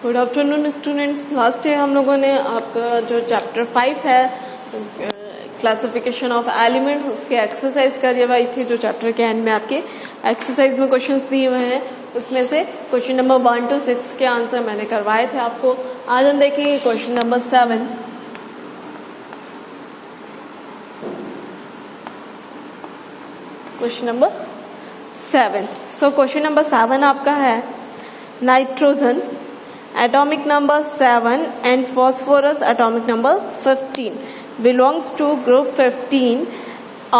Good afternoon students. Last day हम लोगों ने आपका जो चैप्टर 5 है क्लासिफिकेशन ऑफ एलिमेंट उसके एक्सरसाइज करवाई थी। जो चैप्टर के एंड में आपके एक्सरसाइज में क्वेश्चंस दिए हुए हैं उसमें से क्वेश्चन नंबर 1 to 6 के आंसर मैंने करवाए थे आपको। आज हम देखेंगे question number 7। Question number 7। So question number 7 आपका है nitrogen atomic number 7 and phosphorus atomic number 15 belongs to group 15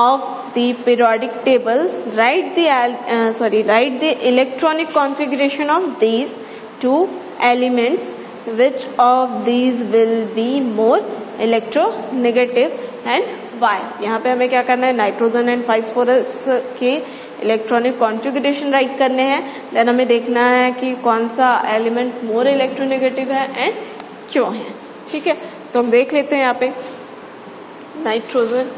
of the periodic table. Write the electronic configuration of these two elements. Which of these will be more electronegative and why? यहाँ पे हमें क्या करना है, nitrogen and phosphorus के electronic configuration right करने हैं। Then हमें देखना है कि कौन सा एलिमेंट मोर इलेक्ट्रोनेगेटिव है एंड क्यों है। ठीक है, सो हम देख लेते हैं यहाँ पे nitrogen.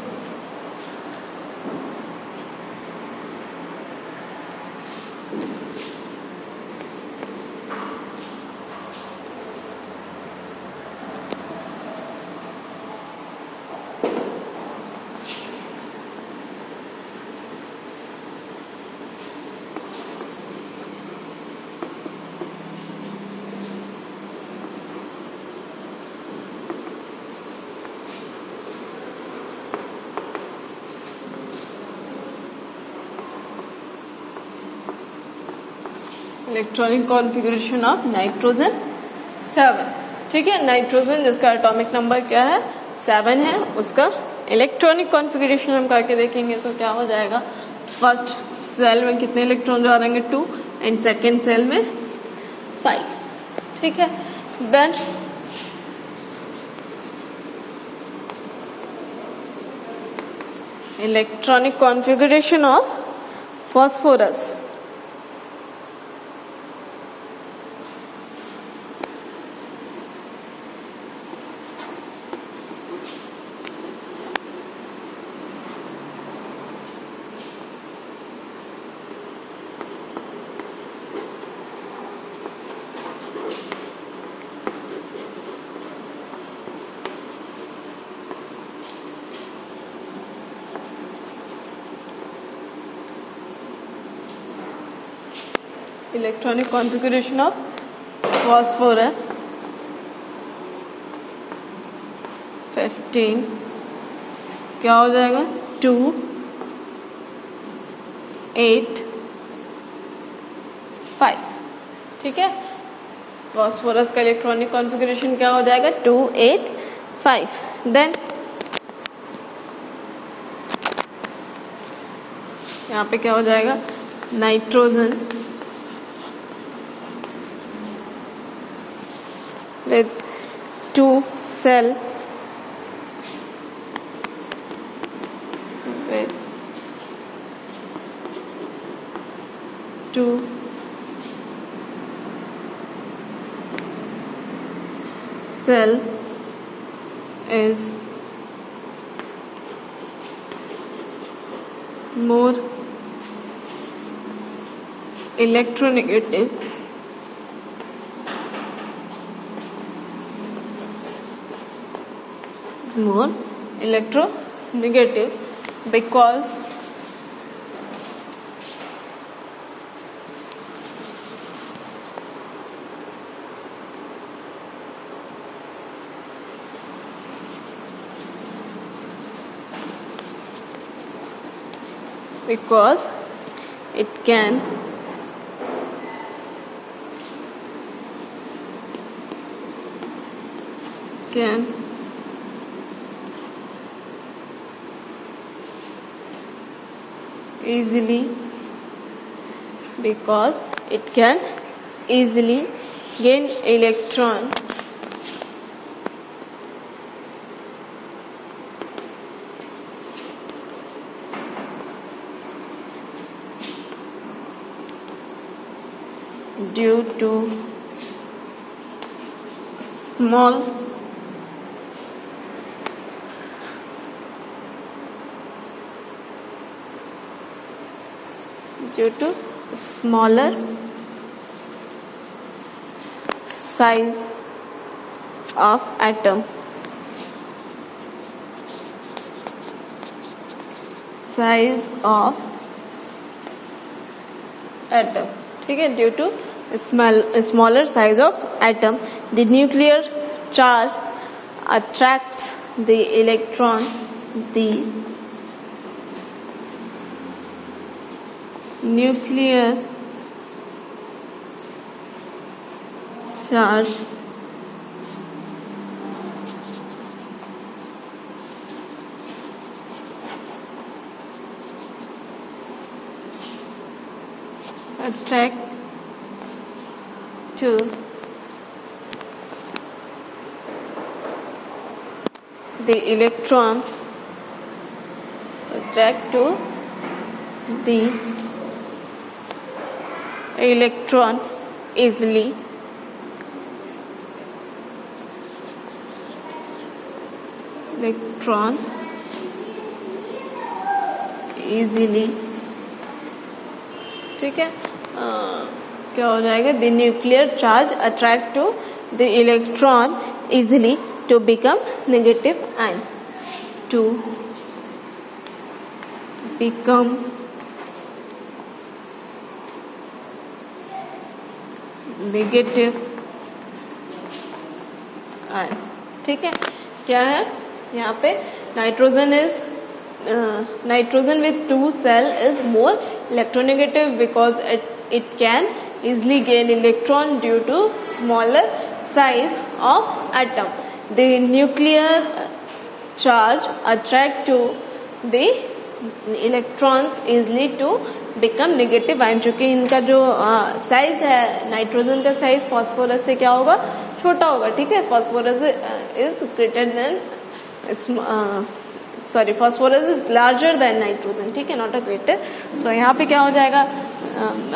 Electronic configuration of nitrogen 7। ठीक है, नाइट्रोजन जिसका एटॉमिक नंबर क्या है 7 है, उसका इलेक्ट्रॉनिक कॉन्फ़िगरेशन हम करके देखेंगे तो क्या हो जाएगा। फर्स्ट सेल में कितने इलेक्ट्रॉन जा रहेंगे 2 एंड सेकेंड सेल में 5। ठीक है, then electronic configuration of phosphorus. Electronic configuration of phosphorus 15 क्या हो जाएगा 2 8 5। ठीक है, फॉस्फोरस का इलेक्ट्रॉनिक कॉन्फ़िगरेशन क्या हो जाएगा 2 8 5। देन यहाँ पे क्या हो जाएगा nitrogen with 2 cell with 2 cell is more electronegative is more electronegative because it can easily gain electron due to small due to smaller size of atom. Size of atom. ठीक है, due to smaller size of atom, the nuclear charge attracts the electron. The nuclear charge attract to the electron, attract to the electron easily. Electron easily. ठीक है, क्या हो जाएगा? The nuclear charge attract to the electron easily to become negative ion. To become negative ion. ठीक है, क्या है यहाँ पे? Nitrogen with two cell is more electronegative because it can easily gain electron due to smaller size of atom. The nuclear charge attract to the electrons easily to become negative ion. चूंकि इनका जो size है, nitrogen का size phosphorus से क्या होगा? छोटा होगा. ठीक है, phosphorus is greater than phosphorus is larger than nitrogen. ठीक है, नॉट अ ग्रेटर. सो यहाँ पे क्या हो जाएगा?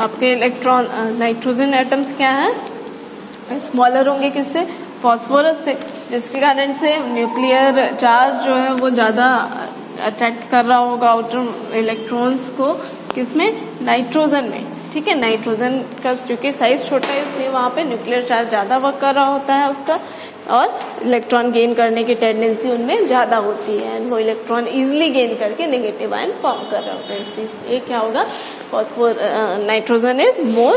आपके इलेक्ट्रॉन नाइट्रोजन एटम्स क्या है? स्मॉलर होंगे. किससे? फॉस्फोरस से, जिसके कारण से न्यूक्लियर चार्ज जो है वो ज्यादा अट्रैक्ट कर रहा होगा आउटर इलेक्ट्रॉन्स को. किसमें? नाइट्रोजन में. ठीक है, नाइट्रोजन का चूंकि साइज छोटा है इसलिए वहां पे न्यूक्लियर चार्ज ज्यादा वर्क कर रहा होता है उसका, और इलेक्ट्रॉन गेन करने की टेंडेंसी उनमें ज्यादा होती है. वो इलेक्ट्रॉन इजिली गेन करके नेगेटिव आयन फॉर्म कर रहा होता है. इसलिए ये क्या होगा? Nitrogen is more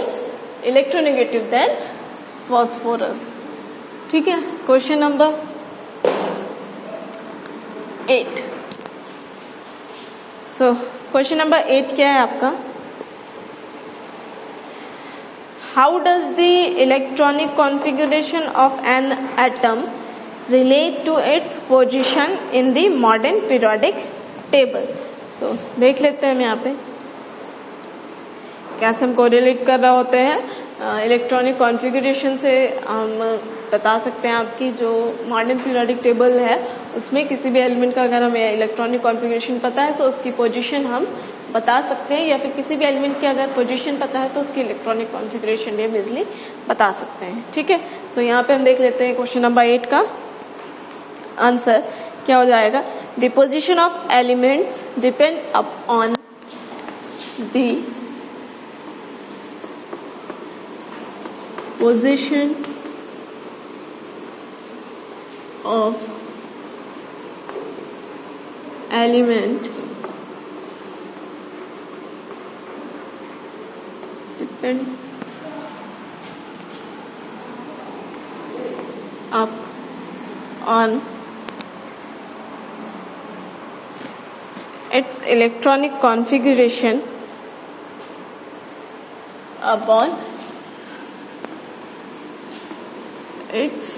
electronegative than phosphorus. ठीक है, question number 8. So question number 8 क्या है आपका? How does the electronic configuration of an atom relate to its position in the modern periodic table? So देख लेते हैं हम यहाँ पे कैसे हम कोरिलेट कर रहे होते हैं. इलेक्ट्रॉनिक कॉन्फ़िगरेशन से हम बता सकते हैं आपकी जो मॉडर्न पीरियोडिक टेबल है उसमें किसी भी एलिमेंट का अगर हमें इलेक्ट्रॉनिक कॉन्फ़िगरेशन पता है तो उसकी पोजीशन हम बता सकते हैं, या फिर किसी भी एलिमेंट की अगर पोजीशन पता है तो उसकी इलेक्ट्रॉनिक कॉन्फ़िगरेशन भी हम इजिली बता सकते हैं. ठीक है, तो यहाँ पे हम देख लेते हैं क्वेश्चन नंबर 8 का आंसर क्या हो जाएगा? The position of elements depend upon the position of element depend up on its electronic configuration upon its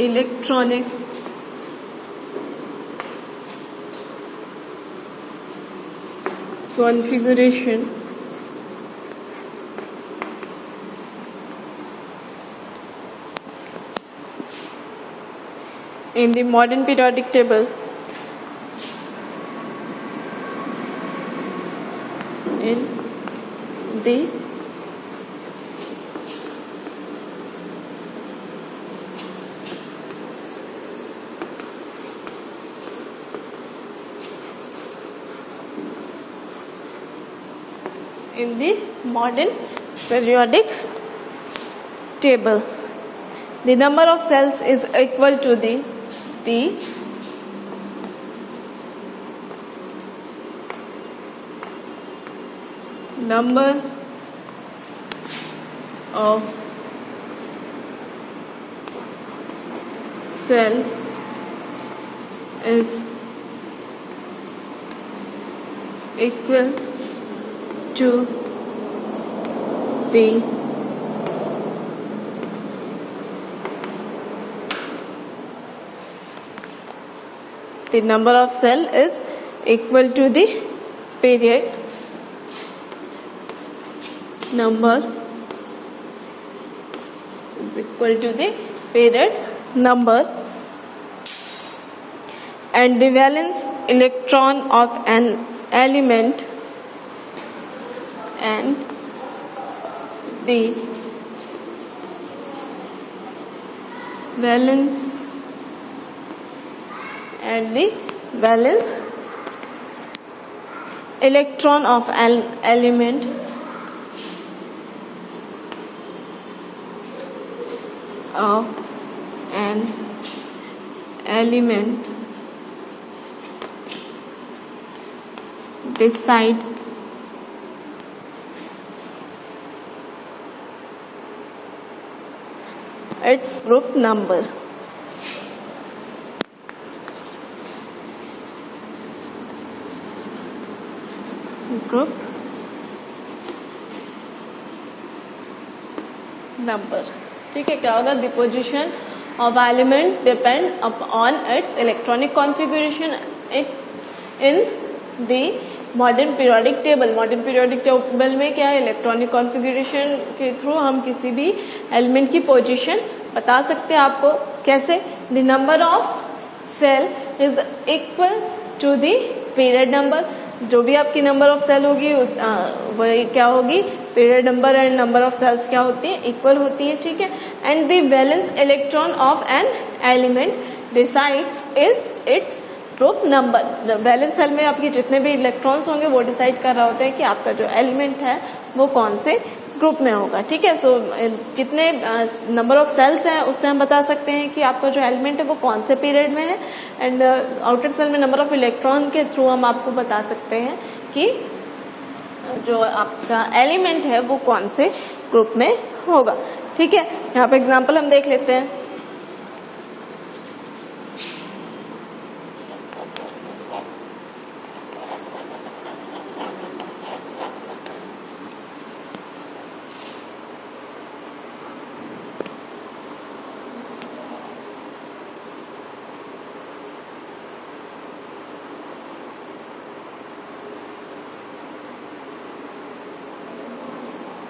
electronic configuration in the modern periodic table. In the modern periodic table. The number of cells is equal to the number of cells is equal to the number of cell is equal to the period number is equal to the period number, and the valence electron of an element and the valence electron of an element decide its group number. Group number. ठीक है, क्या होगा? The position of element depend upon its electronic configuration in the modern periodic table. Modern periodic table में क्या है? Electronic configuration के through हम किसी भी एलिमेंट की पोजीशन बता सकते हैं आपको. कैसे? The number of cell is equal to the period number. जो भी आपकी नंबर ऑफ सेल होगी वही क्या होगी? Period number. And number of cells क्या होती है? इक्वल होती है. ठीक है. And the valence electron of an element decides is its group number. Valence cell में आपके जितने भी इलेक्ट्रॉन्स होंगे वो डिसाइड कर रहा होता है कि आपका जो एलिमेंट है वो कौन से ग्रुप में होगा. ठीक है. सो कितने नंबर ऑफ सेल्स हैं उससे हम बता सकते हैं कि आपका जो एलिमेंट है वो कौन से पीरियड में है. एंड आउटर सेल में नंबर ऑफ इलेक्ट्रॉन के थ्रू हम आपको बता सकते हैं कि जो आपका एलिमेंट है वो कौन से ग्रुप में होगा. ठीक है. यहाँ पे एग्जाम्पल हम देख लेते हैं.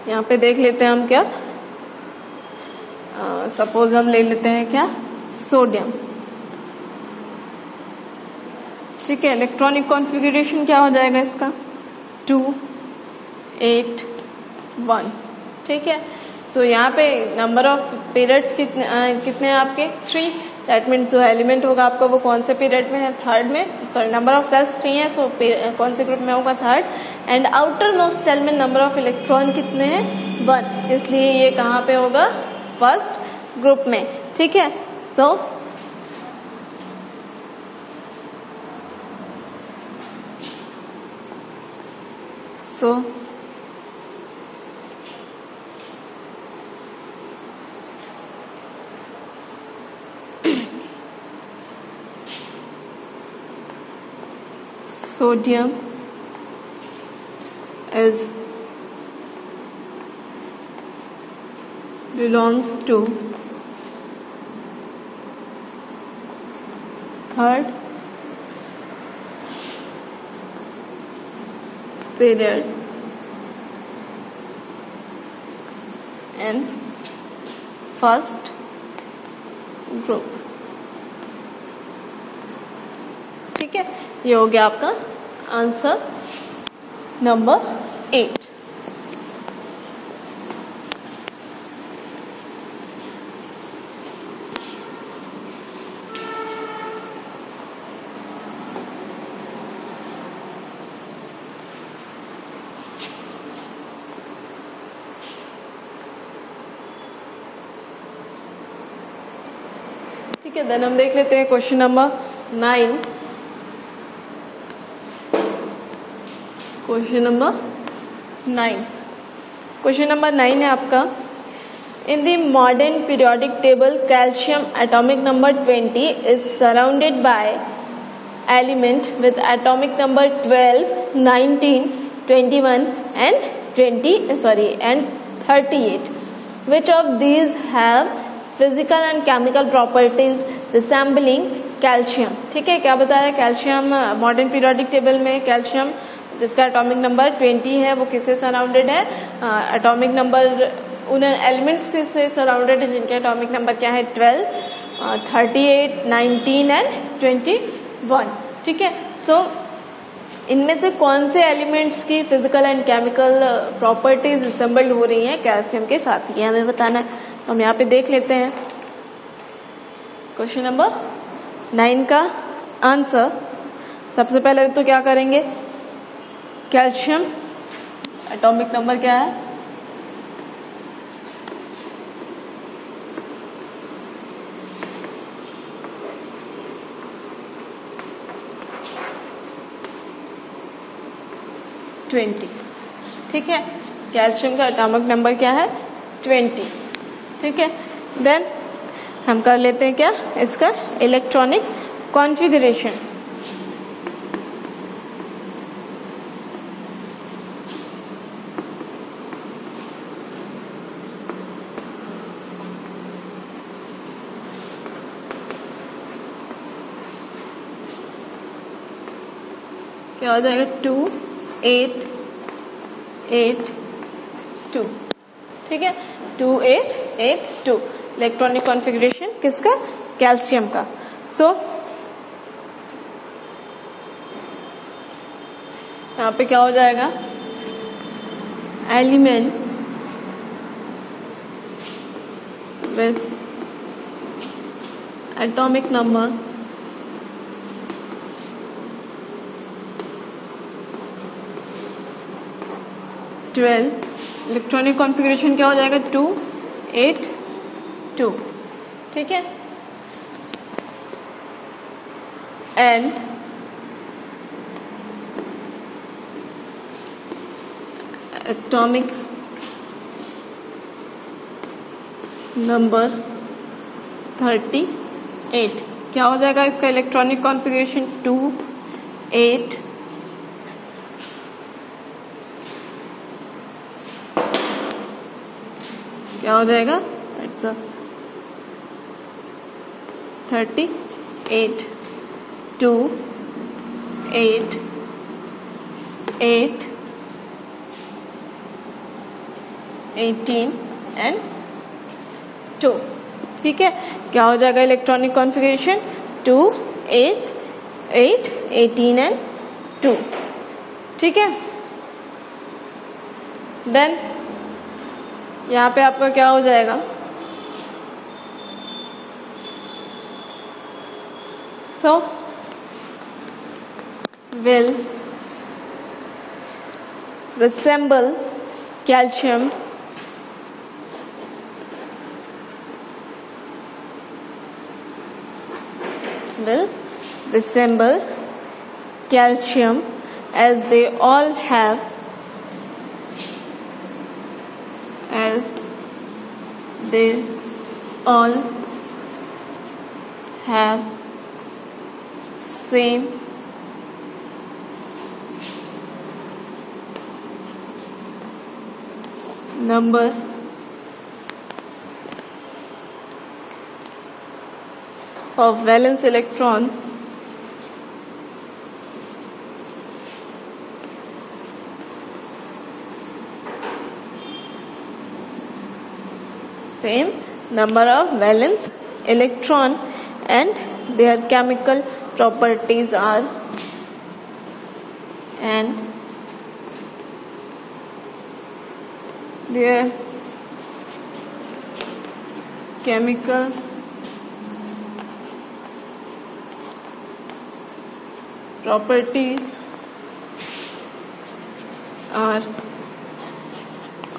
यहाँ पे देख लेते हैं हम क्या. सपोज हम ले लेते हैं क्या? सोडियम. ठीक है. इलेक्ट्रॉनिक कॉन्फ़िगरेशन क्या हो जाएगा इसका? 2 8 1. ठीक है. तो यहाँ पे नंबर ऑफ पीरियड्स कितने हैं आपके? 3. दैट मीन्स जो एलिमेंट होगा आपका वो कौन से पीरियड में है? थर्ड में. सॉरी, नंबर ऑफ सेल्स 3 है, सो कौन से ग्रुप में होगा? Third. And outermost cell में नंबर ऑफ इलेक्ट्रॉन कितने हैं? 1. इसलिए ये कहाँ पे होगा? फर्स्ट ग्रुप में. ठीक है. तो sodium belongs to third period and first group. ठीक है. ये हो गया आपका आंसर नंबर 8. ठीक है, देन हम देख लेते हैं question number 9। Question number 9, question number 9 है आपका, in the modern periodic table calcium atomic number 20 is surrounded by element with atomic number 12, 19, 21 and 38. Which of these have physical and chemical properties resembling calcium? ठीक है, क्या बता रहा है, calcium modern periodic table में calcium जिसका atomic number 20 है वो किससे सराउंडेड है, एटॉमिक नंबर उन एलिमेंट्स से सराउंडेड है जिनके एटॉमिक नंबर क्या है 12, 38, 19 एंड 21। ठीक है, सो इनमें से कौन से एलिमेंट्स की फिजिकल एंड केमिकल प्रॉपर्टीज रिसेंबल्ड हो रही हैं कैल्शियम के साथ, ये हमें बताना है। तो हम यहाँ पे देख लेते हैं क्वेश्चन नंबर 9 का आंसर। सबसे पहले तो क्या करेंगे, कैल्शियम एटॉमिक नंबर क्या है 20। ठीक है, कैल्शियम का एटॉमिक नंबर क्या है 20। ठीक है, देन हम कर लेते हैं क्या, इसका इलेक्ट्रॉनिक कॉन्फ़िगरेशन। क्या हो जाएगा 2, 8, 8, 2। ठीक है, 2, 8, 8, 2 इलेक्ट्रॉनिक कॉन्फ़िगरेशन किसका, कैल्शियम का। सो यहाँ पे क्या हो जाएगा, element with atomic number 12, electronic configuration क्या हो जाएगा 2, 8, 2। ठीक है, एंड एटॉमिक नंबर 38 क्या हो जाएगा इसका इलेक्ट्रॉनिक कॉन्फ़िगरेशन 2, 8, क्या हो जाएगा 38, 2, 8, 8, 18 एंड 2। ठीक है, क्या हो जाएगा इलेक्ट्रॉनिक कॉन्फ़िगरेशन 2, 8, 8, 18 एंड 2। ठीक है, देन यहाँ पे आपका क्या हो जाएगा, सो will resemble calcium as they all have same number of valence electron same number of valence electron and their chemical properties are and their chemical properties are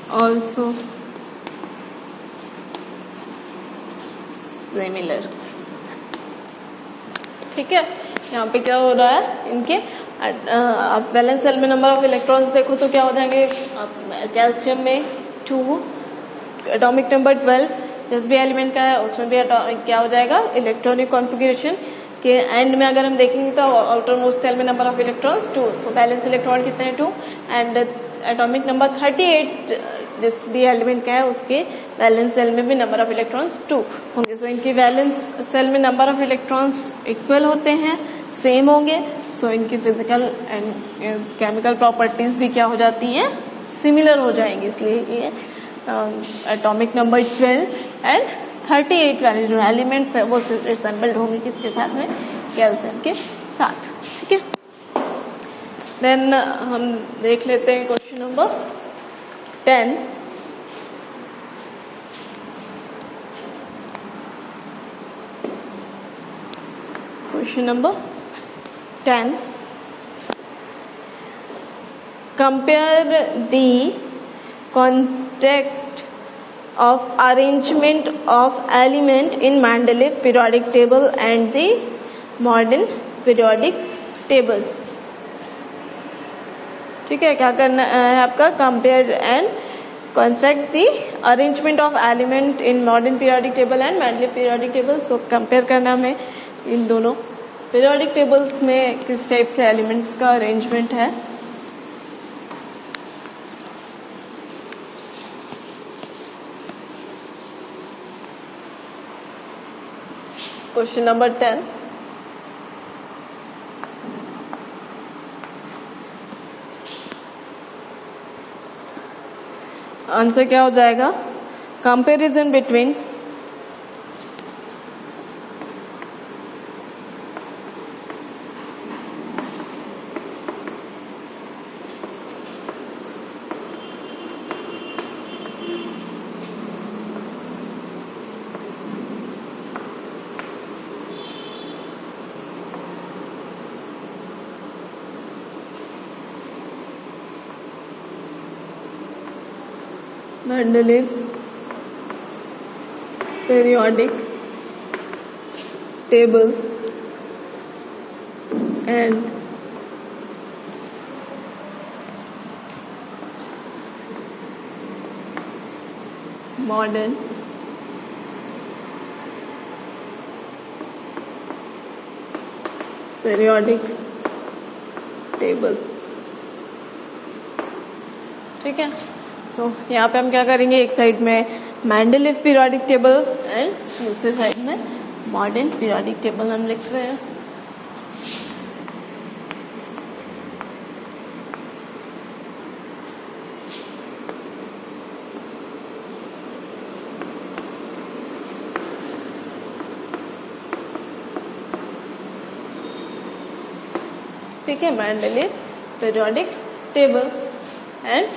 also similar. ठीक है, यहाँ पे क्या हो रहा है, इनके आप वैलेंस सेल में नंबर ऑफ इलेक्ट्रॉन्स देखो तो क्या हो जाएंगे, कैल्शियम में 2, एटॉमिक नंबर 12 जिस भी एलिमेंट का है उसमें भी क्या हो जाएगा, इलेक्ट्रॉनिक कॉन्फ़िगरेशन के एंड में अगर हम देखेंगे तो आउटर मोस्ट सेल में number of electrons 2, so balance electron कितने हैं 2, एंड एटॉमिक नंबर 38 जिस भी एलिमेंट का है उसके वैलेंस सेल में भी नंबर ऑफ इलेक्ट्रॉन्स 2 होंगे। सो इनकी वैलेंस सेल में नंबर ऑफ इलेक्ट्रॉन्स इक्वल होते हैं, सेम होंगे, सो इनकी फिजिकल एंड केमिकल प्रॉपर्टीज भी क्या हो जाती हैं, सिमिलर हो जाएंगी, इसलिए ये एटॉमिक नंबर 12 एंड 38 वाले जो एलिमेंट्स है वो रिसेंबल्ड होंगे किसके साथ में, कैल्शियम के साथ। ठीक है, देन हम देख लेते हैं question number 10। Question number 10, compare the context of arrangement of element in Mendeleev periodic table and the modern periodic table। ठीक है, क्या करना है आपका, compare and concept the arrangement of element in modern periodic table and Mendeleev periodic table. So compare करना हमें इन दोनों periodic tables में किस टाइप से एलिमेंट्स का अरेंजमेंट है। क्वेश्चन नंबर 10, आंसर क्या हो जाएगा, comparison between Mendeleev's periodic table and modern periodic table। ठीक है, तो यहाँ पे हम क्या करेंगे, एक साइड में मेंडलीव पीरियोडिक टेबल एंड दूसरे साइड में मॉडर्न पीरियोडिक टेबल हम लिख रहे हैं। ठीक है, Mendeleev periodic table and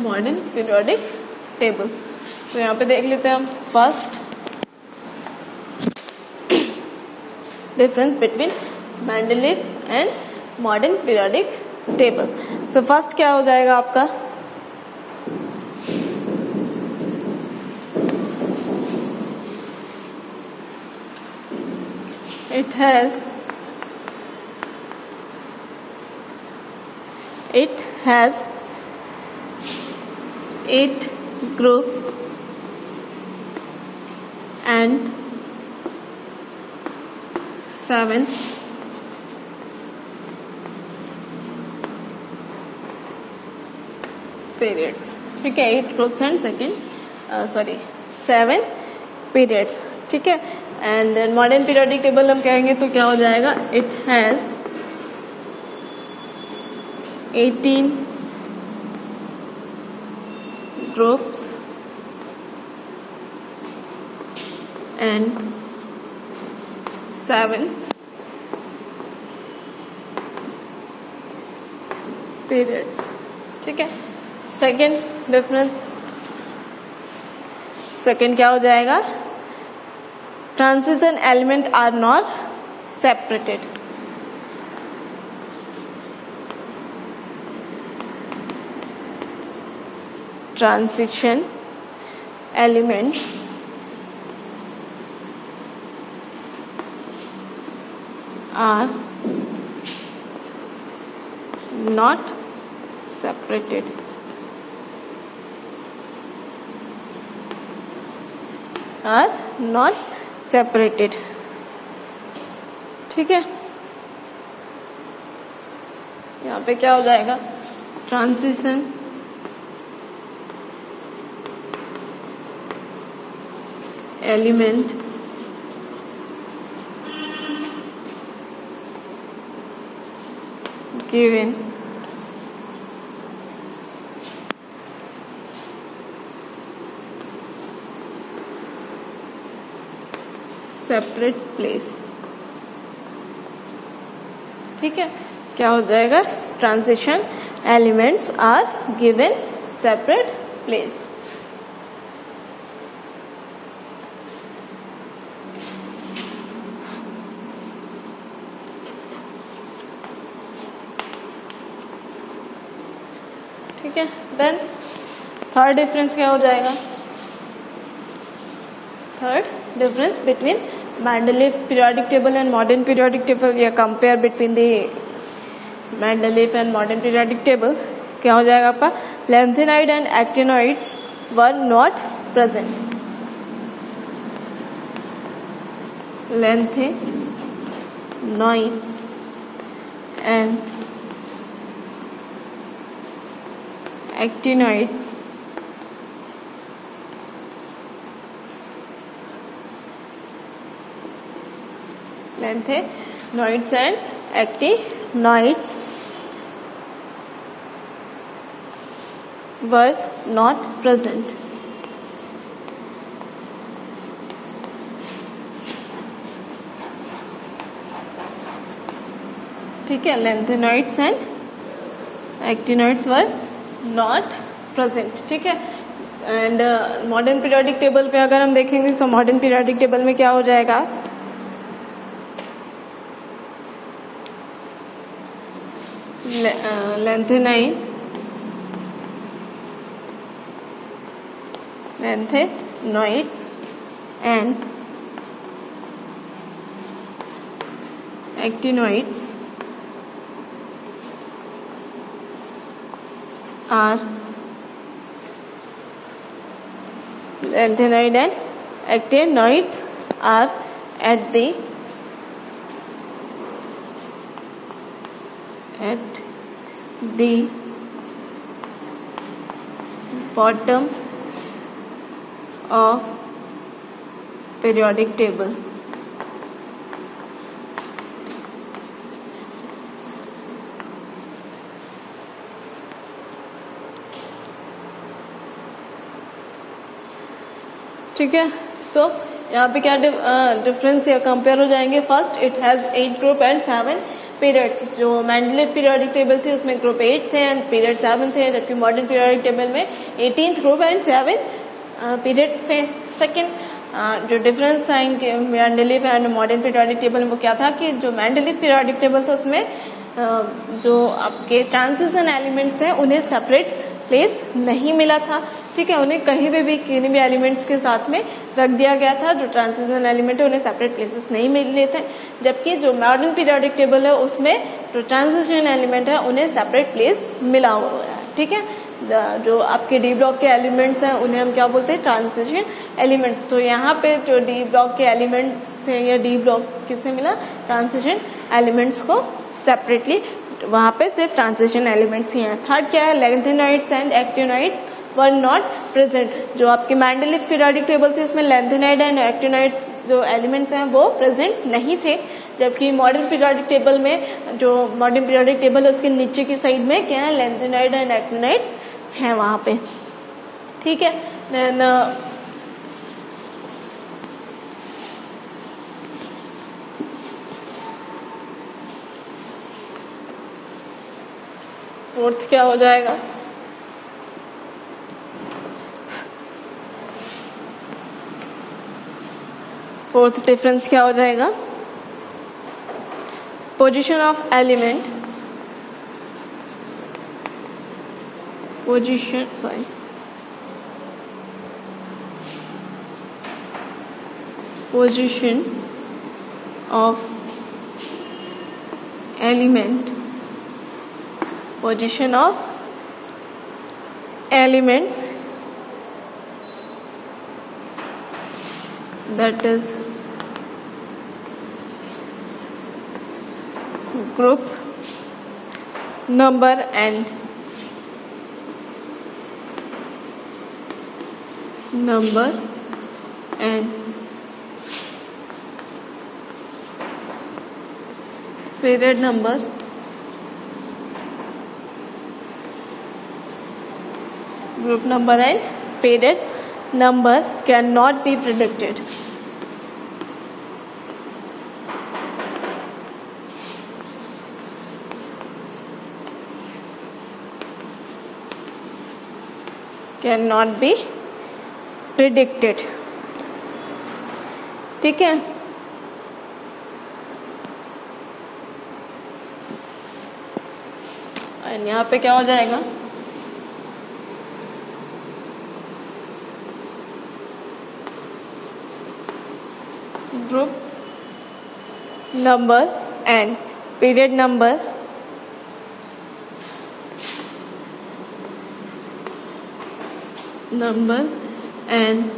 modern periodic table. तो यहाँ पे देख लेते हैं हम first difference between Mendeleev and modern periodic table. So first क्या हो जाएगा आपका, it has 8 group and 7 periods। ठीक है, 8 ग्रुप्स एंड 7 periods। ठीक है, एंड मॉडर्न पीरियोडिक टेबल हम कहेंगे तो क्या हो जाएगा, it has 18 groups and 7 periods। ठीक है, सेकेंड डिफरेंस, सेकेंड क्या हो जाएगा, transition element are not separated. transition elements are not separated. Are not separated. ठीक है, यहाँ पे क्या हो जाएगा, transition element given separate place. ठीक है, क्या हो जाएगा, transition elements are given separate place. ठीक है, देन थर्ड डिफरेंस क्या हो जाएगा, third difference between Mendeleev periodic table and modern periodic table, या compare between the Mendeleev and modern periodic table. क्या हो जाएगा आपका, lanthanide and actinoids were not present. Lanthanoids and actinoids lanthanoids and actinoids were not present. ठीक है, lanthanoids and actinoids were not present. ठीक है, and modern periodic table पे अगर हम देखेंगे तो मॉडर्न पीरियोडिक टेबल में क्या हो जाएगा, lanthanoids and actinoids are lanthanoid and actinoids are at the bottom of periodic table. ठीक है, सो यहाँ पे क्या डिफरेंस या कंपेयर हो जाएंगे. First, it has 8 group and 7 periods. जो मेंडलीव पीरियोडिक टेबल थी उसमें ग्रुप 8 थे एंड पीरियड 7 थे, जबकि मॉडर्न पीरियोडिक टेबल में 18th ग्रुप एंड 7 पीरियड थे. सेकेंड, जो डिफरेंस था इनके Mendeleev and modern periodic table में वो क्या था कि जो मेंडलीव पीरियोडिक टेबल था उसमें जो आपके ट्रांजिशन एलिमेंट्स हैं उन्हें सेपरेट प्लेस नहीं मिला था. ठीक है, उन्हें कहीं भी किसी भी एलिमेंट्स के साथ में रख दिया गया था. जो ट्रांजिशन एलिमेंट है उन्हें सेपरेट प्लेसेस नहीं मिले थे, जबकि जो मॉडर्न पीरियोडिक टेबल है उसमें जो ट्रांजिशन एलिमेंट है उन्हें सेपरेट प्लेस मिला हुआ है. ठीक है, जो आपके डी ब्लॉक के एलिमेंट्स हैं उन्हें हम क्या बोलते हैं, ट्रांजिशन एलिमेंट्स. तो यहाँ पे जो डी ब्लॉक के एलिमेंट्स थे या डी ब्लॉक किससे मिला, ट्रांजिशन एलिमेंट्स को सेपरेटली, वहां पे सिर्फ ट्रांजिशन एलिमेंट्स ही हैं. थर्ड क्या है, lanthanoids and actinoids were not present. जो आपकी मेंडलीव पीरियोडिक टेबल थी उसमें लैंथेनाइड एंड एक्टिनॉइड्स जो एलिमेंट्स हैं वो प्रेजेंट नहीं थे, जबकि मॉडर्न पीरियोडिक टेबल में, जो मॉडर्न पीरियोडिक टेबल है उसके नीचे की साइड में क्या है, लैंथेनाइड एंड एक्टिनॉइड्स हैं वहां पे. ठीक है, देन फोर्थ क्या हो जाएगा, फोर्थ डिफरेंस क्या हो जाएगा, position of element, position of element, position of element that is group number and period number group number and period number cannot be predicted. Cannot be predicted. ठीक है, और यहाँ पे क्या हो जाएगा, group number and period number and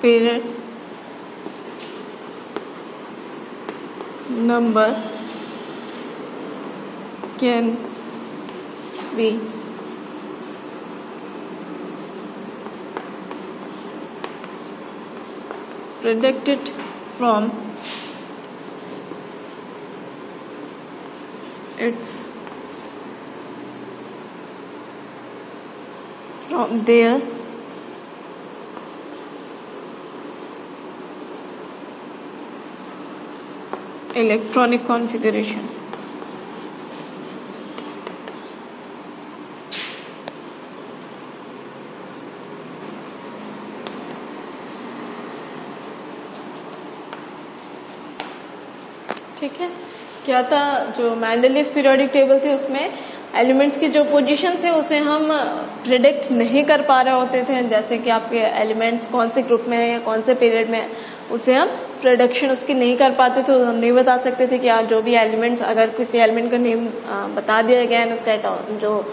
period number can be predicted from their electronic configuration. ठीक है, क्या था, जो मेंडलीफ पीरियोडिक टेबल थी उसमें एलिमेंट्स की जो पोजीशन है उसे हम प्रिडिक्ट नहीं कर पा रहे होते थे, जैसे कि आपके एलिमेंट्स कौन से ग्रुप में है या कौन से पीरियड में है उसे हम प्रोडक्शन उसकी नहीं कर पाते थे, हम नहीं बता सकते थे कि जो भी एलिमेंट्स, अगर किसी एलिमेंट का नेम बता दिया गया है, उसका जो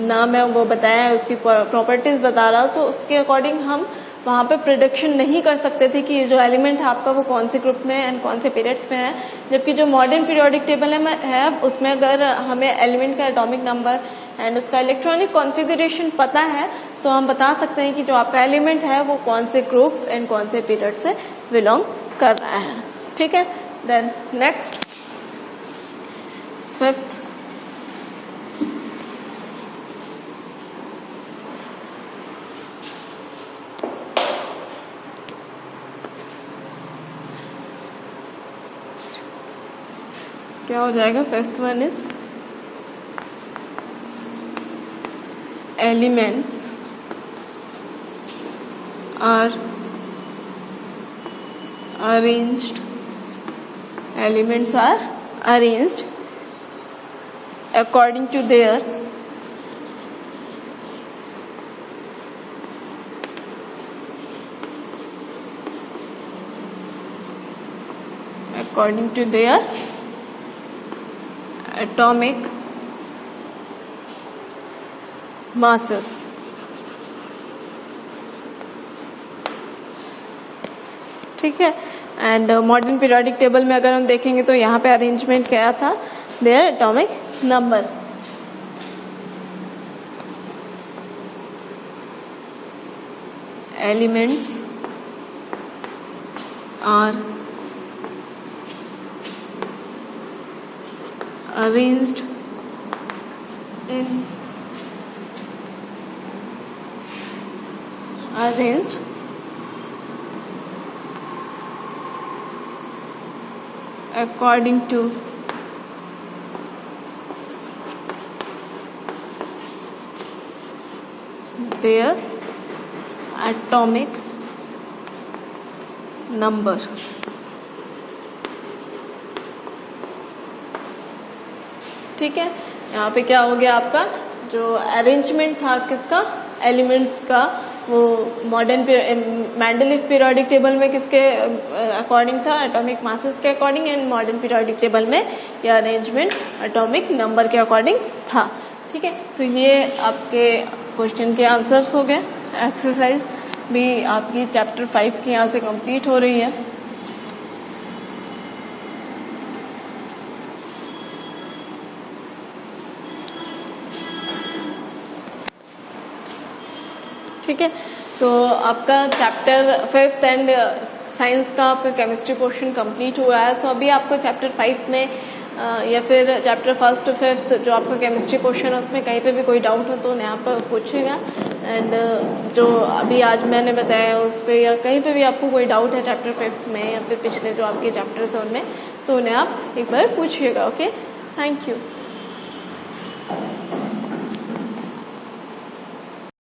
नाम है वो बताया है, उसकी प्रॉपर्टीज बता रहा, तो उसके अकॉर्डिंग हम वहां पे प्रोडक्शन नहीं कर सकते थे कि जो एलिमेंट है आपका वो कौन से ग्रुप में एंड कौन से पीरियड्स में है। जबकि जो मॉडर्न पीरियोडिक टेबल है उसमें अगर हमें एलिमेंट का एटॉमिक नंबर एंड उसका इलेक्ट्रॉनिक कॉन्फ़िगरेशन पता है तो हम बता सकते हैं कि जो आपका एलिमेंट है वो कौन से ग्रुप एंड कौन से पीरियड से बिलोंग कर रहा है। ठीक है, देन नेक्स्ट फिफ्थ, क्या हो जाएगा, fifth one is elements are arranged according to their atomic masses। ठीक है, एंड मॉडर्न पीरियोडिक टेबल में अगर हम देखेंगे तो यहाँ पे अरेंजमेंट क्या था, their atomic number. Elements are arranged according to their atomic number। ठीक है, यहाँ पे क्या हो गया, आपका जो अरेंजमेंट था किसका, एलिमेंट्स का वो मॉडर्न मेंडलीफ पीरियोडिक टेबल में किसके अकॉर्डिंग था, एटॉमिक मासेस के according, and modern periodic table में ये अरेंजमेंट एटॉमिक नंबर के अकॉर्डिंग था। ठीक है, सो ये आपके क्वेश्चन के आंसर्स हो गए। एक्सरसाइज भी आपकी चैप्टर 5 की यहाँ से कंप्लीट हो रही है। ठीक है, सो आपका चैप्टर 5th एंड साइंस का आपका केमिस्ट्री पोर्शन कंप्लीट हुआ है। सो अभी आपको चैप्टर 5 में या फिर चैप्टर 1st to 5th जो आपका केमिस्ट्री पोर्शन है उसमें कहीं पे भी कोई डाउट हो तो उन्हें आप पूछिएगा। एंड जो अभी आज मैंने बताया उस पर या कहीं पे भी आपको कोई डाउट है चैप्टर 5 में या फिर पिछले जो आपके चैप्टर्स हैं उनमें, तो उन्हें आप एक बार पूछिएगा। Okay, thank you.